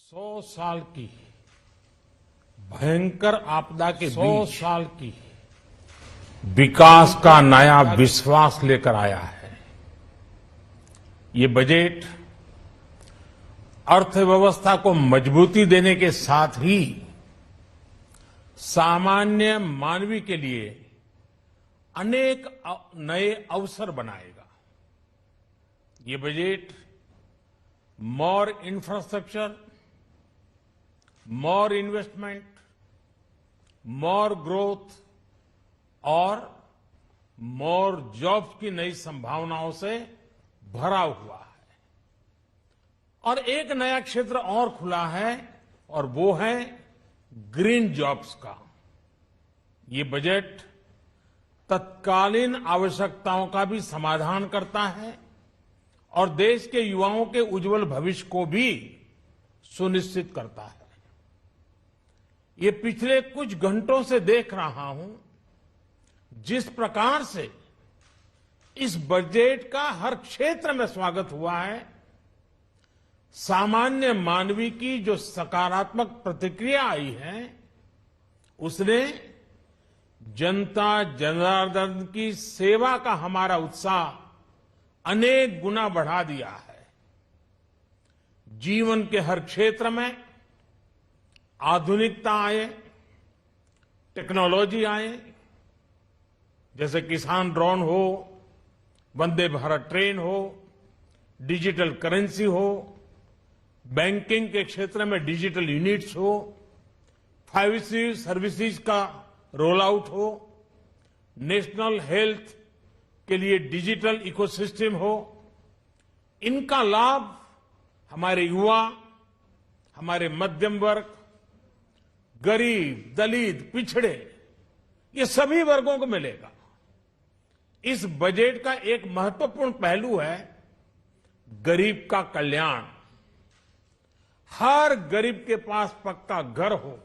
100 साल की भयंकर आपदा के 100 साल की विकास का नया विश्वास लेकर आया है। ये बजट अर्थव्यवस्था को मजबूती देने के साथ ही सामान्य मानवी के लिए अनेक नए अवसर बनाएगा। ये बजट मोर इंफ्रास्ट्रक्चर, मोर इन्वेस्टमेंट, मोर ग्रोथ और मोर जॉब्स की नई संभावनाओं से भरा हुआ है। और एक नया क्षेत्र और खुला है और वो है ग्रीन जॉब्स का। ये बजट तत्कालीन आवश्यकताओं का भी समाधान करता है और देश के युवाओं के उज्जवल भविष्य को भी सुनिश्चित करता है। ये पिछले कुछ घंटों से देख रहा हूं जिस प्रकार से इस बजट का हर क्षेत्र में स्वागत हुआ है। सामान्य मानवी की जो सकारात्मक प्रतिक्रिया आई है उसने जनता जनार्दन की सेवा का हमारा उत्साह अनेक गुना बढ़ा दिया है। जीवन के हर क्षेत्र में आधुनिकता आए, टेक्नोलॉजी आए, जैसे किसान ड्रोन हो, वंदे भारत ट्रेन हो, डिजिटल करेंसी हो, बैंकिंग के क्षेत्र में डिजिटल यूनिट्स हो, 5G सर्विसेज का रोल आउट हो, नेशनल हेल्थ के लिए डिजिटल इकोसिस्टम हो। इनका लाभ हमारे युवा, हमारे मध्यम वर्ग, गरीब, दलित, पिछड़े, ये सभी वर्गों को मिलेगा। इस बजट का एक महत्वपूर्ण पहलू है गरीब का कल्याण। हर गरीब के पास पक्का घर हो,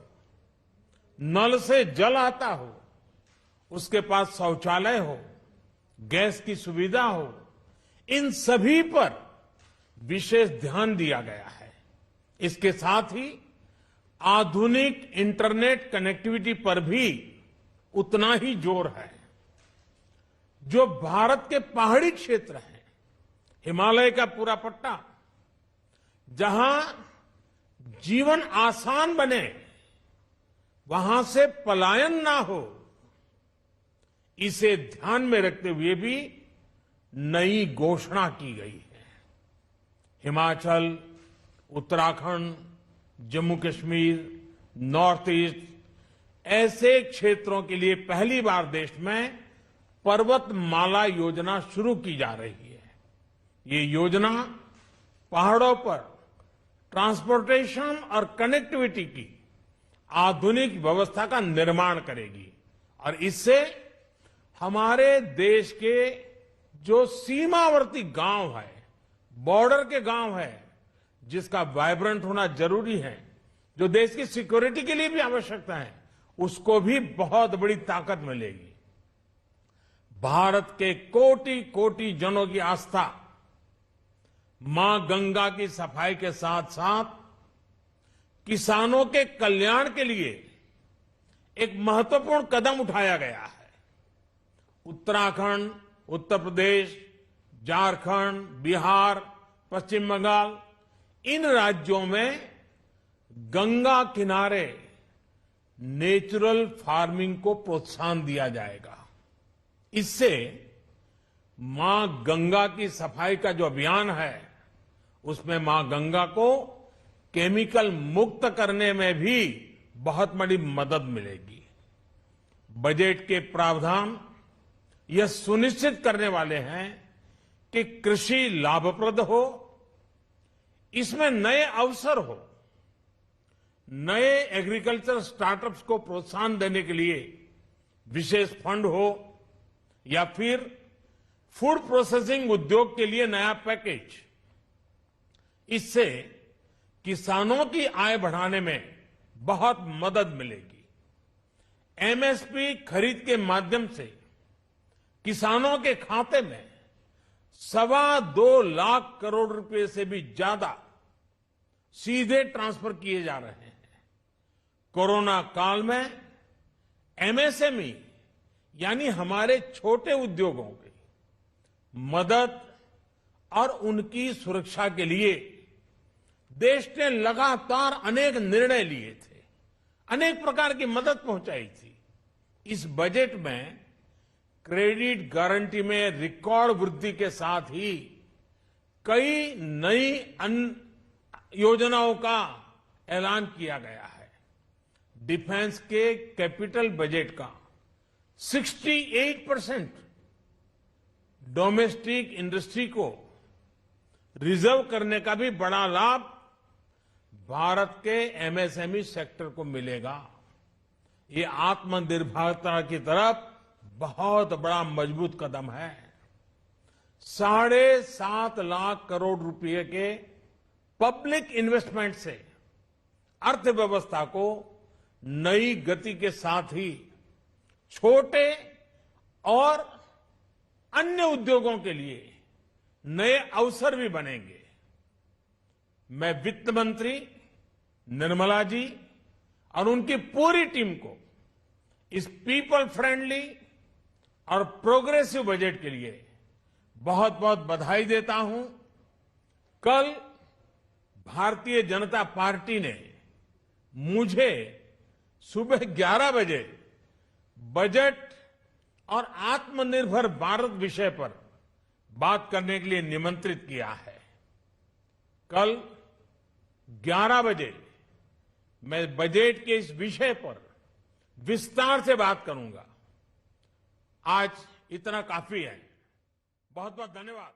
नल से जल आता हो, उसके पास शौचालय हो, गैस की सुविधा हो, इन सभी पर विशेष ध्यान दिया गया है। इसके साथ ही आधुनिक इंटरनेट कनेक्टिविटी पर भी उतना ही जोर है। जो भारत के पहाड़ी क्षेत्र हैं, हिमालय का पूरा पट्टा, जहां जीवन आसान बने, वहां से पलायन ना हो, इसे ध्यान में रखते हुए भी नई घोषणा की गई है। हिमाचल, उत्तराखंड, जम्मू कश्मीर, नॉर्थ ईस्ट ऐसे क्षेत्रों के लिए पहली बार देश में पर्वतमाला योजना शुरू की जा रही है। ये योजना पहाड़ों पर ट्रांसपोर्टेशन और कनेक्टिविटी की आधुनिक व्यवस्था का निर्माण करेगी और इससे हमारे देश के जो सीमावर्ती गांव है, बॉर्डर के गांव है, जिसका वाइब्रेंट होना जरूरी है, जो देश की सिक्योरिटी के लिए भी आवश्यकता है, उसको भी बहुत बड़ी ताकत मिलेगी। भारत के कोटि कोटि जनों की आस्था मां गंगा की सफाई के साथ साथ किसानों के कल्याण के लिए एक महत्वपूर्ण कदम उठाया गया है। उत्तराखंड, उत्तर प्रदेश, झारखंड, बिहार, पश्चिम बंगाल, इन राज्यों में गंगा किनारे नेचुरल फार्मिंग को प्रोत्साहन दिया जाएगा। इससे मां गंगा की सफाई का जो अभियान है, उसमें मां गंगा को केमिकल मुक्त करने में भी बहुत बड़ी मदद मिलेगी। बजट के प्रावधान यह सुनिश्चित करने वाले हैं कि कृषि लाभप्रद हो, इसमें नए अवसर हो, नए एग्रीकल्चर स्टार्टअप्स को प्रोत्साहन देने के लिए विशेष फंड हो या फिर फूड प्रोसेसिंग उद्योग के लिए नया पैकेज। इससे किसानों की आय बढ़ाने में बहुत मदद मिलेगी। एमएसपी खरीद के माध्यम से किसानों के खाते में 2.25 लाख करोड़ रुपए से भी ज्यादा सीधे ट्रांसफर किए जा रहे हैं। कोरोना काल में एमएसएमई यानी हमारे छोटे उद्योगों की मदद और उनकी सुरक्षा के लिए देश ने लगातार अनेक निर्णय लिए थे, अनेक प्रकार की मदद पहुंचाई थी। इस बजट में क्रेडिट गारंटी में रिकॉर्ड वृद्धि के साथ ही कई नई योजनाओं का ऐलान किया गया है। डिफेंस के कैपिटल बजट का 68% डोमेस्टिक इंडस्ट्री को रिजर्व करने का भी बड़ा लाभ भारत के एमएसएमई सेक्टर को मिलेगा। ये आत्मनिर्भरता की तरफ बहुत बड़ा मजबूत कदम है। 7.5 लाख करोड़ रुपए के पब्लिक इन्वेस्टमेंट से अर्थव्यवस्था को नई गति के साथ ही छोटे और अन्य उद्योगों के लिए नए अवसर भी बनेंगे। मैं वित्त मंत्री निर्मला जी और उनकी पूरी टीम को इस पीपल फ्रेंडली और प्रोग्रेसिव बजट के लिए बहुत बहुत बधाई देता हूं। कल भारतीय जनता पार्टी ने मुझे सुबह 11 बजे बजट और आत्मनिर्भर भारत विषय पर बात करने के लिए निमंत्रित किया है। कल 11 बजे मैं बजट के इस विषय पर विस्तार से बात करूंगा। आज इतना काफी है। बहुत बहुत धन्यवाद।